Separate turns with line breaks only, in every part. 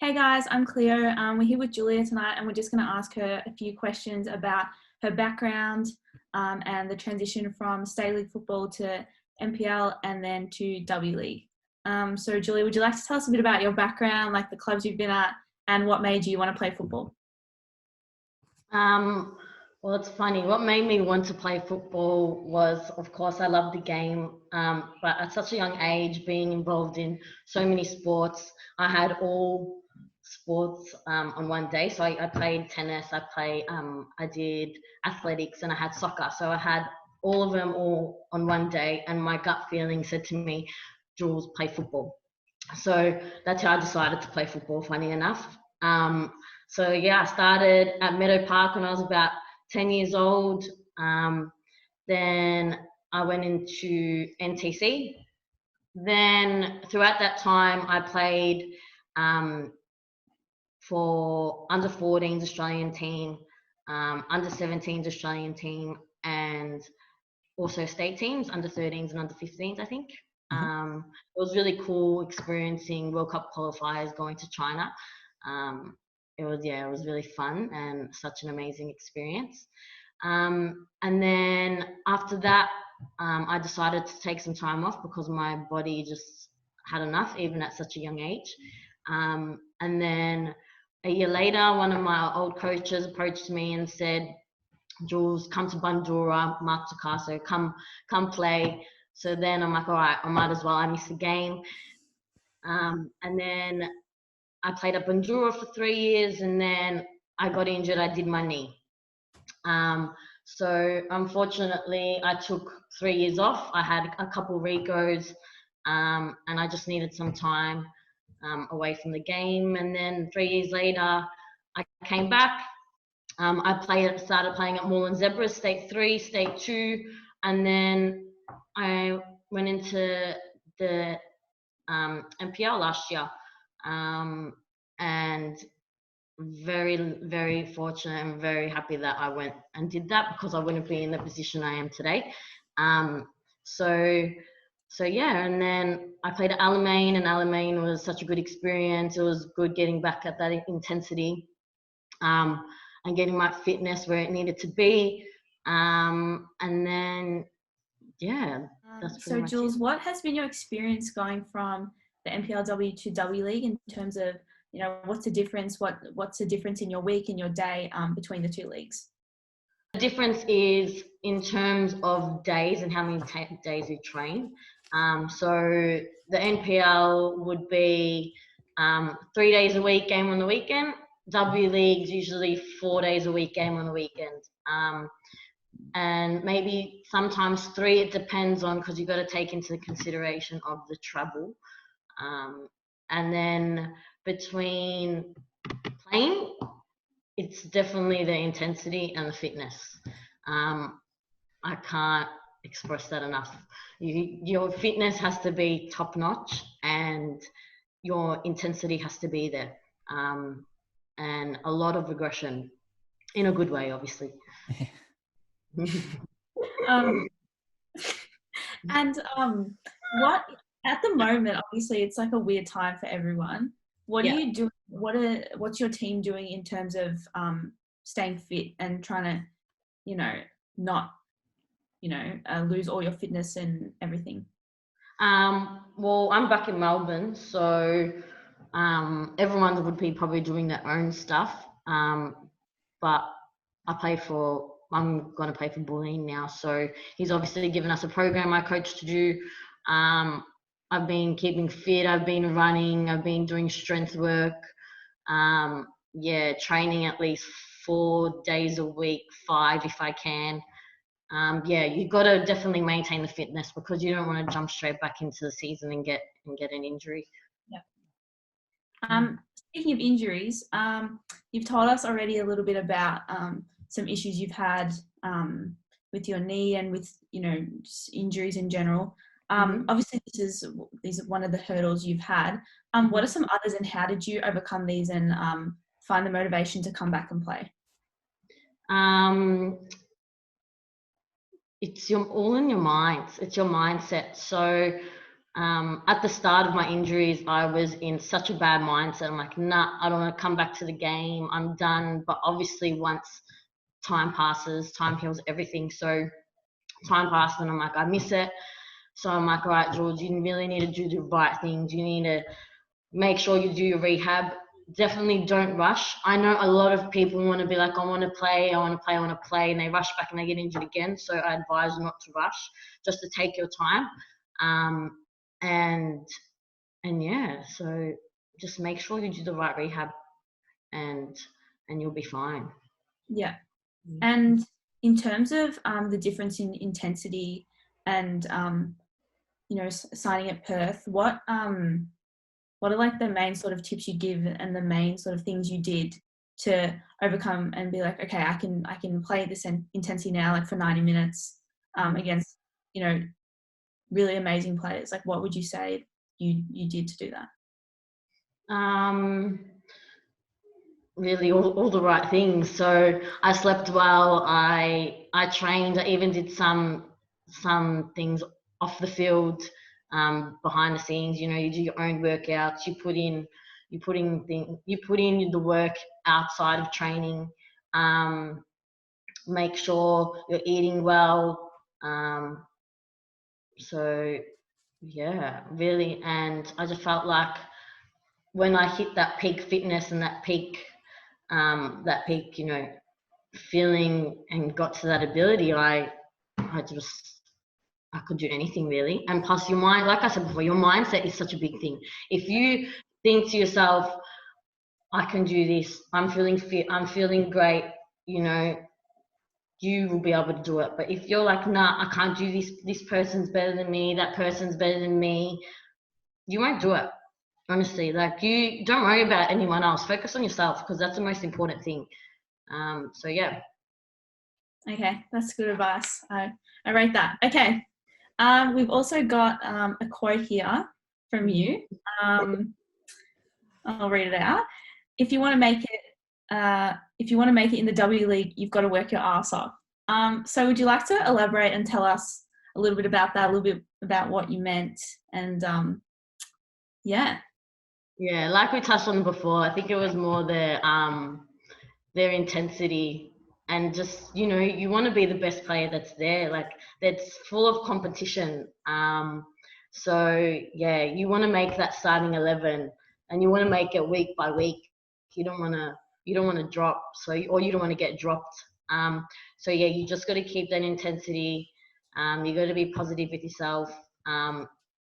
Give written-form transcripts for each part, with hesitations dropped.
Hey guys, I'm Cleo. We're here with Julia tonight and we're just going to ask her a few questions about her background and the transition from State League football to NPL and then to W League. So Julia, would you like to tell us a bit about your background, like the clubs you've been at and what made you want to play football?
Well, it's funny. What made me want to play football was, of course, I love the game. But at such a young age, being involved in so many sports, I had all sports on one day. So I played tennis, I did athletics, and I had soccer. So I had all of them all on one day, and my gut feeling said to me, Jules, play football. So that's how I decided to play football, funny enough. So yeah, I started at Meadow Park when I was about 10 years old. Then I went into NTC. Then throughout that time, I played for under 14s Australian team, under 17s Australian team, and also state teams, under 13s and under 15s, I think. It was really cool experiencing World Cup qualifiers, going to China. It was really fun and such an amazing experience. And then after that, I decided to take some time off because my body just had enough, even at such a young age. And then a year later, one of my old coaches approached me and said, Jules, come to Bundoora, Mark Picasso, come play. So then I'm like, all right, I might as well. I missed the game. And then I played at Bundoora for 3 years, and then I got injured. I did my knee. So unfortunately, I took 3 years off. I had a couple re-goes, and I just needed some time away from the game. And then 3 years later, I came back. I started playing at Moreland Zebras, State 3, State 2, and then I went into the NPL last year. And very, very fortunate and very happy that I went and did that, because I wouldn't be in the position I am today. So yeah, and then I played at Alamein, and Alamein was such a good experience. It was good getting back at that intensity. And getting my fitness where it needed to be. And then, yeah, that's pretty
So
much
Jules,
it.
what has been your experience going from the NPLW to W League in terms of, what's the difference? What's the difference in your week and your day between the two leagues?
The difference is in terms of days and how many days we train. So the NPL would be 3 days a week, game on the weekend. W League's usually 4 days a week, game on the weekend. And maybe sometimes 3, it depends on, because you've got to take into consideration of the travel. And then between playing, it's definitely the intensity and the fitness. I can't express that enough. Your fitness has to be top notch, and your intensity has to be there. And a lot of aggression, in a good way, obviously.
What at the moment, obviously it's like a weird time for everyone. What are
Yeah.
you doing? What's your team doing in terms of staying fit and trying to, not, lose all your fitness and everything?
Well, I'm back in Melbourne, so everyone would be probably doing their own stuff. But I'm going to play for Bulleen now, so he's obviously given us a program, my coach, to do. I've been keeping fit, I've been running, I've been doing strength work, training at least 4 days a week, 5 if I can. You've got to definitely maintain the fitness, because you don't want to jump straight back into the season and get an injury.
Yeah. Speaking of injuries, you've told us already a little bit about some issues you've had with your knee and with just injuries in general. Obviously, these are one of the hurdles you've had. What are some others, and how did you overcome these and find the motivation to come back and play?
It's all in your mind. It's your mindset. So At the start of my injuries, I was in such a bad mindset. I'm like, nah, I don't want to come back to the game. I'm done. But obviously, once time passes, time heals everything. So time passed, and I'm like, I miss it. So I'm like, all right, George, you really need to do the right things. You need to make sure you do your rehab. Definitely don't rush. I know a lot of people want to be like, I want to play, I want to play, I want to play, and they rush back and they get injured again. So I advise not to rush, just to take your time. Um, and yeah, so just make sure you do the right rehab, and you'll be fine.
Yeah. And in terms of the difference in intensity and signing at Perth, what are like the main sort of tips you give and the main sort of things you did to overcome and be like, okay, I can play this intensity now, like for 90 minutes against really amazing players? Like, what would you say you did to do that?
Really all the right things. So I slept well. I trained. I even did some things off the field, behind the scenes. You do your own workouts. You put in the work outside of training. Make sure you're eating well. So yeah, really. And I just felt like when I hit that peak fitness and that peak, feeling and got to that ability, I could do anything really. And plus your mind, like I said before, your mindset is such a big thing. If you think to yourself, I can do this, I'm feeling fit, I'm feeling great, you will be able to do it. But if you're like, nah, I can't do this person's better than me, that person's better than me, you won't do it. Honestly, like, you don't worry about anyone else. Focus on yourself, because that's the most important thing. So yeah.
Okay, that's good advice. I rate that. Okay. We've also got a quote here from you. I'll read it out. If you want to make it in the W League, you've got to work your ass off. So would you like to elaborate and tell us a little bit about that, a little bit about what you meant, and yeah.
Yeah, like we touched on before, I think it was more their intensity, and just, you want to be the best player that's there, like, that's full of competition. So yeah, you want to make that starting 11, and you want to make it week by week. You don't want to drop, or you don't want to get dropped. So yeah, you just got to keep that intensity. You got to be positive with yourself.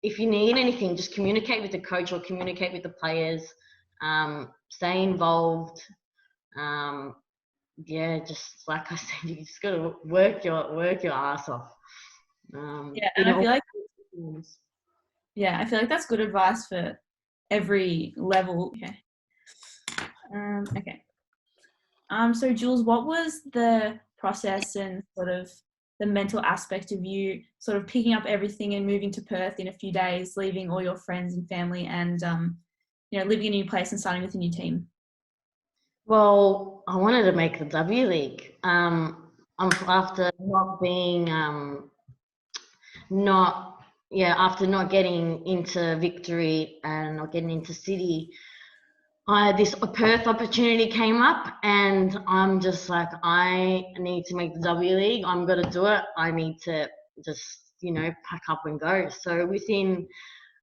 If you need anything, just communicate with the coach or communicate with the players. Stay involved. Yeah, just like I said, you just got to work your ass off.
Yeah, and I feel like that's good advice for every level. Okay. Okay. So Jules, what was the process and sort of the mental aspect of you sort of picking up everything and moving to Perth in a few days, leaving all your friends and family, and living in a new place and starting with a new team?
Well, I wanted to make the W League. After not being after not getting into Victory and not getting into City, a Perth opportunity came up, and I'm just like, I need to make the W League. I'm gonna do it. I need to just pack up and go. So within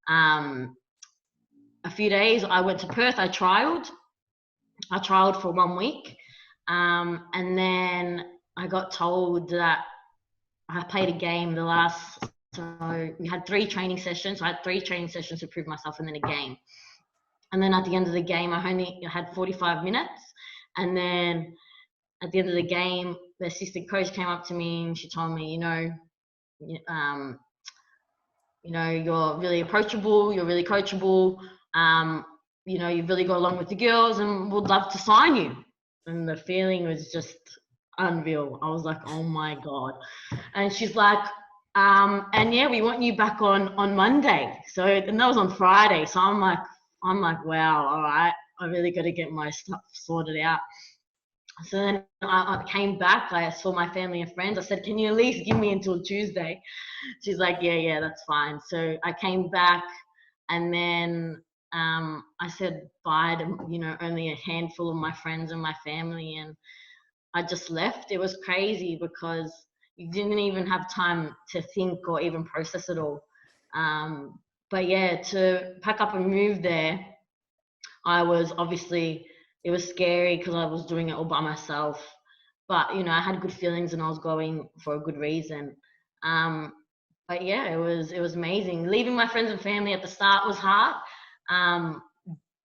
a few days, I went to Perth. I trialed for 1 week, and then I got told that I played a game so we had 3 training sessions. So I had 3 training sessions to prove myself, and then a game. And then at the end of the game, I only had 45 minutes. And then at the end of the game, the assistant coach came up to me and she told me, you're really approachable, you're really coachable, you've really got along with the girls, and would love to sign you. And the feeling was just unreal. I was like, oh my God. And she's like, and yeah, we want you back on Monday. And that was on Friday. So I'm like, wow, all right, I really got to get my stuff sorted out. So then I came back. I saw my family and friends. I said, "Can you at least give me until Tuesday?" She's like, "Yeah, yeah, that's fine." So I came back, and then I said bye to, only a handful of my friends and my family, and I just left. It was crazy because you didn't even have time to think or even process it all. But yeah, to pack up and move there, I was obviously, it was scary because I was doing it all by myself. But I had good feelings and I was going for a good reason. Um, but yeah, it was amazing. Leaving my friends and family at the start was hard, um,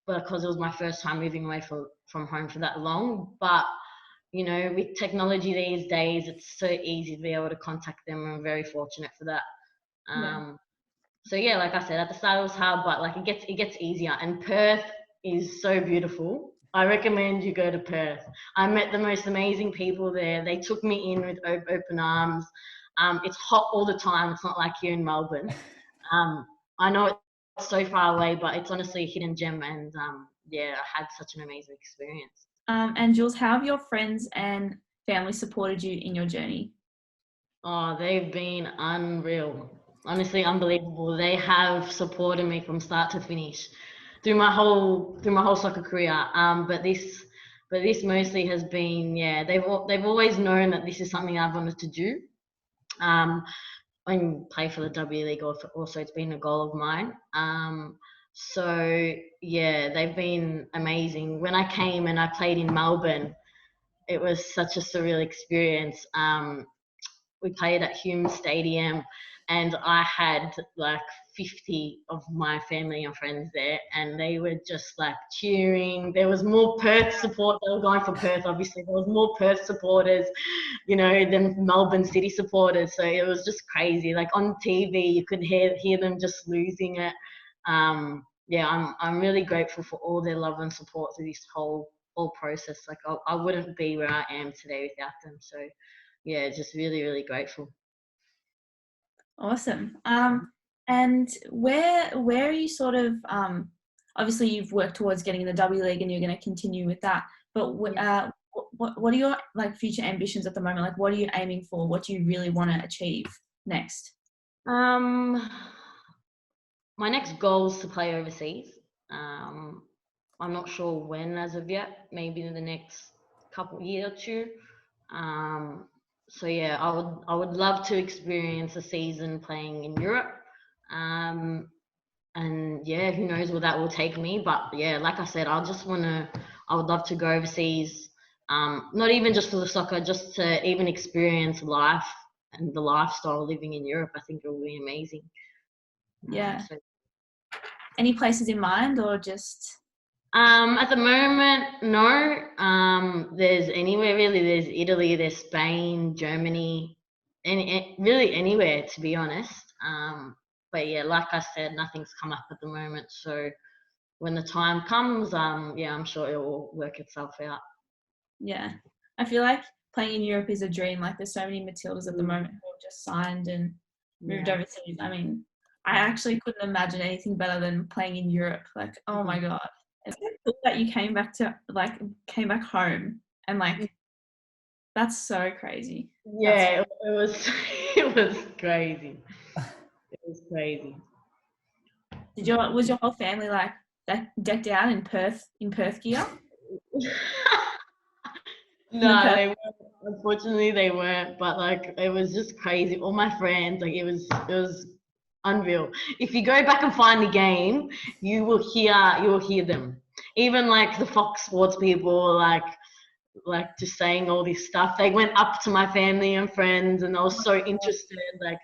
because it was my first time moving away from home for that long. But with technology these days, it's so easy to be able to contact them. I'm very fortunate for that.
Yeah.
So yeah, like I said, at the start it was hard, but like it gets easier. And Perth is so beautiful. I recommend you go to Perth. I met the most amazing people there. They took me in with open arms. It's hot all the time. It's not like here in Melbourne. Um, I know it's so far away, but it's honestly a hidden gem. And yeah, I had such an amazing experience.
And Jules, how have your friends and family supported you in your journey?
Oh, they've been unreal. Honestly, unbelievable. They have supported me from start to finish through my whole soccer career. But this mostly has been, yeah. They've always known that this is something I've wanted to do. Um, and play for the W League also, it's been a goal of mine. So yeah, they've been amazing. When I came and I played in Melbourne, it was such a surreal experience. We played at Hume Stadium, and I had like 50 of my family and friends there, and they were just like cheering. There was more Perth support. They were going for Perth, obviously. There was more Perth supporters, than Melbourne City supporters. So it was just crazy. Like on TV, you could hear them just losing it. Yeah, I'm really grateful for all their love and support through this whole process. Like I wouldn't be where I am today without them. So yeah, just really, really grateful.
Awesome. And where are you sort of obviously you've worked towards getting in the W League and you're going to continue with that. But what are your like future ambitions at the moment? Like what are you aiming for? What do you really want to achieve next?
Um, my next goal is to play overseas. Um, I'm not sure when as of yet. Maybe in the next couple year or two. Um, so yeah, I would love to experience a season playing in Europe. Um, and yeah, who knows where that will take me. But yeah, like I said, I would love to go overseas. Not even just for the soccer, just to even experience life and the lifestyle living in Europe. I think it will be amazing.
Yeah.
So
Any places in mind or just
at the moment, no. There's anywhere really. There's Italy, there's Spain, Germany, really anywhere to be honest. But yeah, like I said, nothing's come up at the moment. So when the time comes, yeah, I'm sure it will work itself out.
yeah. I feel like playing in Europe is a dream. Like there's so many Matildas at the
Mm,
moment who have just signed and moved
yeah.
overseas. I mean, I actually couldn't imagine anything better than playing in Europe. Like, oh my
Mhm.
God. It's so cool that you came back home and like that's so crazy. That's
Yeah, it was it was crazy. It was crazy.
was your whole family like decked out in Perth gear? In the
No,
Perth
they weren't. Unfortunately, they weren't. But like, it was just crazy. All my friends, like, it was unreal. If you go back and find the game, you will hear them. Even like the Fox Sports people, like just saying all this stuff. They went up to my family and friends, and they were so interested. Like